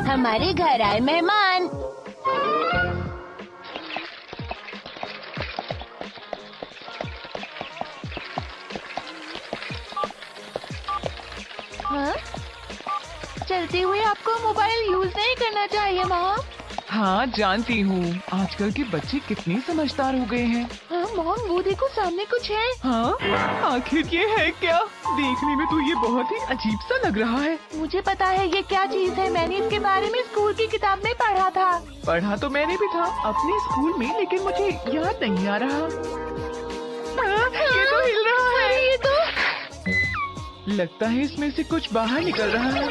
हमारे घर आए मेहमान। हाँ? चलते हुए आपको मोबाइल यूज नहीं करना चाहिए मॉम। हाँ जानती हूँ, आजकल के बच्चे कितने समझदार हो गए हैं। हाँ मॉम, वो देखो सामने कुछ है। हाँ आखिर ये है क्या? देखने में तो ये बहुत ही अजीब सा लग रहा है। मुझे पता है ये क्या चीज है, मैंने इसके बारे में स्कूल की किताब में पढ़ा था। पढ़ा तो मैंने भी था अपने स्कूल में, लेकिन मुझे याद नहीं आ रहा। ये तो हिल रहा है। ये तो लगता है इसमें से कुछ बाहर निकल रहा है।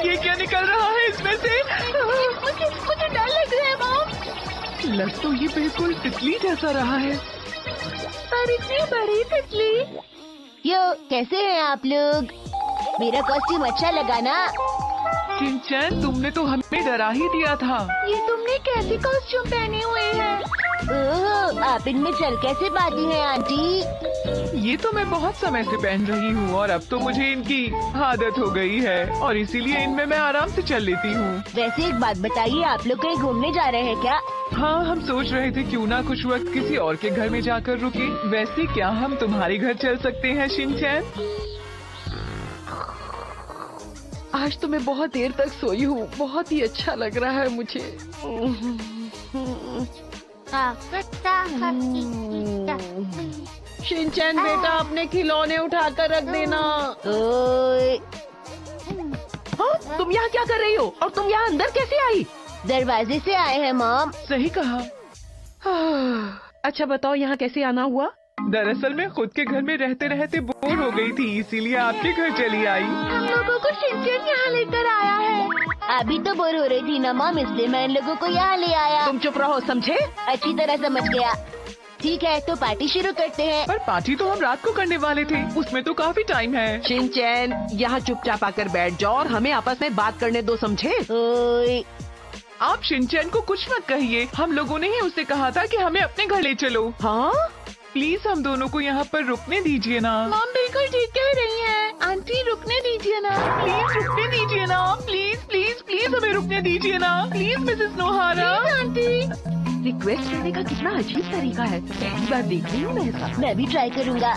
ये क्या निकल रहा है इसमें से? मुझे डर लग रहा है मॉम। लग तो ये बिल्कुल तितली जैसा रहा है। पर इतनी बड़ी तितली। यो, कैसे हैं आप लोग? मेरा कॉस्ट्यूम अच्छा लगा ना? शिनचैन, तुमने तो हमें डरा ही दिया था। ये तुमने कैसी कॉस्ट्यूम पहनी हुई है? ओह, आप इनमें चल कैसे पाती हैं आंटी? ये तो मैं बहुत समय से पहन रही हूँ और अब तो मुझे इनकी आदत हो गई है और इसीलिए इनमें मैं आराम से चल लेती हूँ। वैसे एक बात बताइए, आप लोग कहीं घूमने जा रहे हैं क्या? हाँ, हम सोच रहे थे क्यों ना कुछ वक्त किसी और के घर में जाकर रुके। वैसे क्या हम तुम्हारे घर चल सकते हैं शिनचैन? आज तो मैं बहुत देर तक सोई हूँ, बहुत ही अच्छा लग रहा है मुझे। शिनचैन बेटा, अपने खिलौने उठाकर रख देना। ओए, हाँ, तुम यहाँ क्या कर रही हो और तुम यहाँ अंदर कैसे आई? दरवाजे से आए हैं मॉम। सही कहा। अच्छा बताओ, यहाँ कैसे आना हुआ? दरअसल मैं खुद के घर में रहते रहते बोर हो गई थी, इसीलिए आपके घर चली आई। हम लोगों को शिनचैन यहाँ लेकर आया है। अभी तो बोर हो रही थी ना मॉम, इसलिए मैं इन लोगों को यहाँ ले आया। तुम चुप रहो, समझे? अच्छी तरह समझ गया। ठीक है, तो पार्टी शुरू करते हैं। पर पार्टी तो हम रात को करने वाले थे, उसमें तो काफी टाइम है। शिनचैन, यहाँ चुपचाप आकर बैठ जाओ और हमें आपस में बात करने दो, समझे? ओए, आप शिनचैन को कुछ मत कहिए, हम लोगों ने ही उससे कहा था कि हमें अपने घर ले चलो। हाँ, प्लीज हम दोनों को यहाँ पर रुकने दीजिए ना। मॉम बिल्कुल ठीक कह रही हैं। आंटी रुकने दीजिए ना। प्लीज रुकने दीजिए ना, प्लीज प्लीज प्लीज हमें रुकने दीजिए ना, प्लीज मिसेस नोहारा। आंटी, रिक्वेस्ट करने का कितना अजीब तरीका है, पहली बार देख रही हूँ मैं ऐसा। मैं भी ट्राई करूँगा।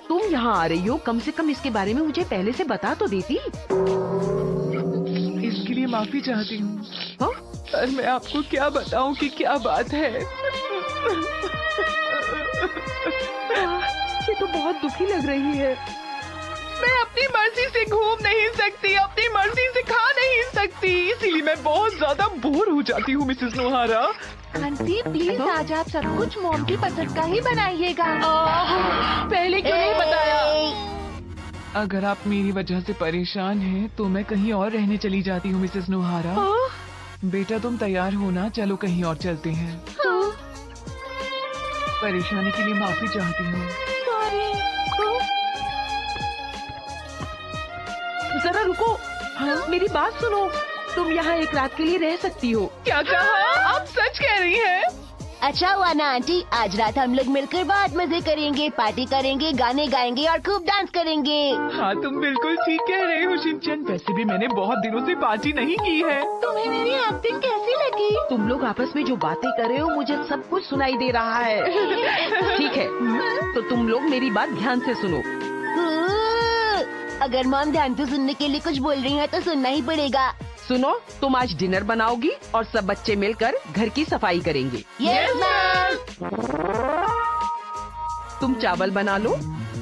तुम यहाँ आ रही हो, कम से कम इसके बारे में मुझे पहले से बता तो देती। इसके लिए माफी चाहती हूँ। हाँ? पर मैं आपको क्या बताऊँ कि क्या बात है। ये तो बहुत दुखी लग रही है। मैं अपनी मर्जी से घूम नहीं सकती, अपनी मर्जी से खा नहीं सकती, इसीलिए मैं बहुत ज्यादा बोर हो जाती हूँ मिसेस नोहारा। आंटी प्लीज आज आप सब कुछ मॉम की पसंद का ही बनाइएगा। पहले क्यों नहीं बताया? अगर आप मेरी वजह से परेशान हैं, तो मैं कहीं और रहने चली जाती हूँ मिसेस नोहारा। बेटा तुम तैयार हो ना? चलो कहीं और चलते हैं। परेशानी के लिए माफी चाहती हूँ। जरा रुको, मेरी बात सुनो। तुम यहाँ एक रात के लिए रह सकती हो। क्या कहा? आप सच कह रही हैं? अच्छा हुआ ना आंटी, आज रात हम लोग मिलकर बहुत मजे करेंगे, पार्टी करेंगे, गाने गाएंगे और खूब डांस करेंगे। हाँ तुम बिल्कुल ठीक कह रही हो शिनचैन, वैसे भी मैंने बहुत दिनों से पार्टी नहीं की है। तुम्हें मेरी एक्टिंग कैसी लगी? तुम लोग आपस में जो बातें कर रहे हो मुझे सब कुछ सुनाई दे रहा है। ठीक है, तो तुम लोग मेरी बात ध्यान से सुनो। अगर मॉम ध्यान से सुनने के लिए कुछ बोल रही है तो सुनना ही पड़ेगा। सुनो, तुम आज डिनर बनाओगी और सब बच्चे मिलकर घर की सफाई करेंगे। Yes ma'am. तुम चावल बना लो।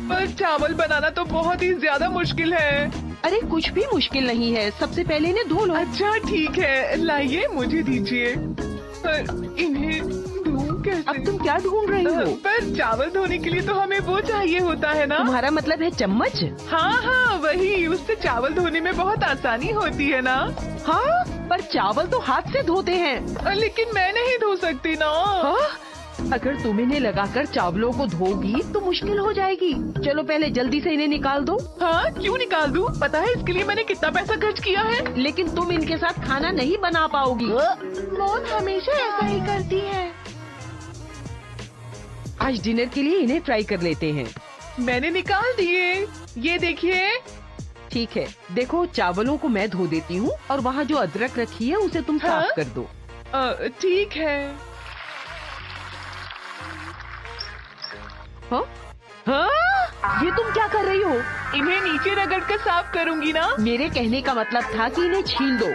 पर चावल बनाना तो बहुत ही ज्यादा मुश्किल है। अरे कुछ भी मुश्किल नहीं है, सबसे पहले इन्हें धो लो। अच्छा ठीक है, लाइए मुझे दीजिए। पर इन्हें धोऊं कैसे? अब तुम क्या ढूंढ रही हो? पर चावल धोने के लिए तो हमें वो चाहिए होता है ना। तुम्हारा मतलब है चम्मच? हाँ हाँ वही, उससे चावल धोने में बहुत आसानी होती है ना। हाँ, पर चावल तो हाथ से धोते हैं। लेकिन मैं नहीं धो सकती ना। हाँ? अगर तुम इन्हें लगाकर चावलों को धोगी तो मुश्किल हो जाएगी। चलो पहले जल्दी से इन्हें निकाल दो। हाँ क्यों निकाल दूं? पता है इसके लिए मैंने कितना पैसा खर्च किया है। लेकिन तुम इनके साथ खाना नहीं बना पाओगी। मॉम हमेशा ऐसा ही करती है। आज डिनर के लिए इन्हें फ्राई कर लेते हैं। मैंने निकाल दिए। ये देखिए। ठीक है, देखो चावलों को मैं धो देती हूँ और वहाँ जो अदरक रखी है उसे तुम हाँ? साफ कर दो। ठीक है। हाँ? हाँ? ये तुम क्या कर रही हो? इन्हें नीचे रगड़ कर साफ करूंगी ना। मेरे कहने का मतलब था कि इन्हें छील दो।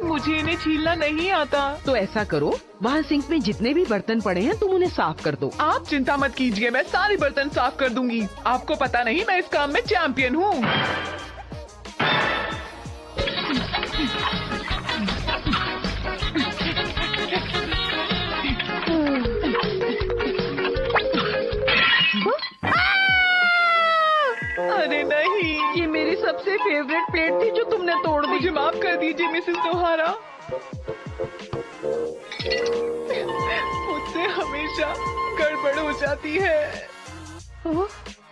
मुझे इन्हें छीलना नहीं आता। तो ऐसा करो, वहाँ सिंक में जितने भी बर्तन पड़े हैं तुम उन्हें साफ कर दो। आप चिंता मत कीजिए, मैं सारे बर्तन साफ कर दूंगी। आपको पता नहीं मैं इस काम में चैंपियन हूँ। अरे नहीं, ये मेरी सबसे फेवरेट प्लेट थी जो तुमने तोड़ दी। मुझे माफ कर दीजिए मिसेस नोहारा। मुझसे हमेशा गड़बड़ हो जाती है।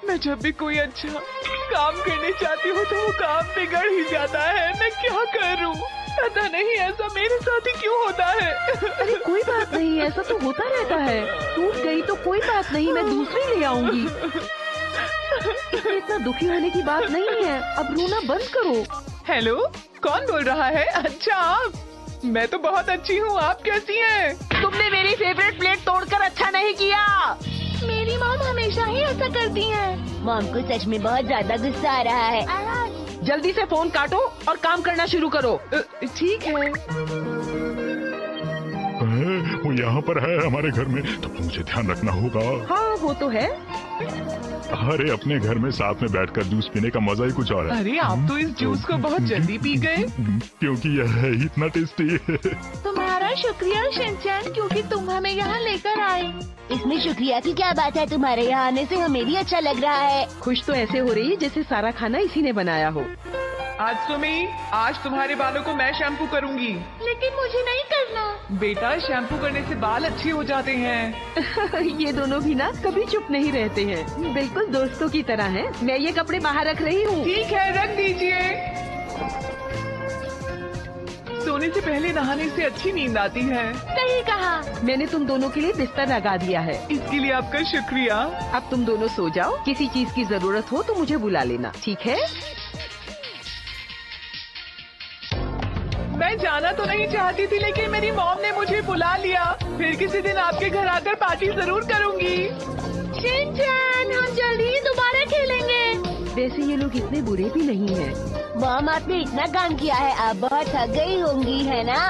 मैं जब भी कोई अच्छा काम करने चाहती हूँ तो वो काम बिगड़ ही जाता है। मैं क्या करूँ? पता नहीं ऐसा मेरे साथ ही क्यों होता है। अरे कोई बात नहीं, ऐसा तो होता रहता है। टूट गई तो कोई बात नहीं, मैं दूसरी ले आऊंगी। इसमें इतना दुखी होने की बात नहीं है, अब रोना बंद करो। हेलो, कौन बोल रहा है? अच्छा आप। मैं तो बहुत अच्छी हूँ, आप कैसी हैं? तुमने मेरी फेवरेट प्लेट तोड़कर अच्छा नहीं किया। मेरी मॉम हमेशा ही ऐसा करती है। मॉम को सच में बहुत ज्यादा गुस्सा आ रहा है। जल्दी से फोन काटो और काम करना शुरू करो। ठीक है। वो यहाँ पर है हमारे घर में, तो मुझे ध्यान रखना होगा। हाँ वो तो है। अरे अपने घर में साथ में बैठकर जूस पीने का मजा ही कुछ और है। अरे आप तो इस जूस को बहुत जल्दी पी गए। क्योंकि यह है ही इतना टेस्टी है। तुम्हारा शुक्रिया शिनचैन, क्योंकि तुम हमें यहाँ लेकर आए। इसमें शुक्रिया की क्या बात है? तुम्हारे यहाँ आने से हमें भी अच्छा लग रहा है। खुश तो ऐसे हो रही है जैसे सारा खाना इसी ने बनाया हो। आज सुमी, आज तुम्हारे बालों को मैं शैम्पू करूंगी। लेकिन मुझे नहीं करना। बेटा, शैम्पू करने से बाल अच्छे हो जाते हैं। ये दोनों भी ना कभी चुप नहीं रहते हैं, बिल्कुल दोस्तों की तरह हैं। मैं ये कपड़े बाहर रख रही हूँ। ठीक है, रख दीजिए। सोने से पहले नहाने से अच्छी नींद आती है। सही कहा। मैंने तुम दोनों के लिए बिस्तर लगा दिया है। इसके लिए आपका शुक्रिया। अब तुम दोनों सो जाओ, किसी चीज की जरूरत हो तो मुझे बुला लेना, ठीक है? मैं जाना तो नहीं चाहती थी, लेकिन मेरी मॉम ने मुझे बुला लिया। फिर किसी दिन आपके घर आकर पार्टी जरूर करूंगी। शिनचैन, हम जल्दी ही दोबारा खेलेंगे। वैसे ये लोग इतने बुरे भी नहीं हैं। मॉम, आपने इतना काम किया है, आप बहुत थक गई होंगी, है ना?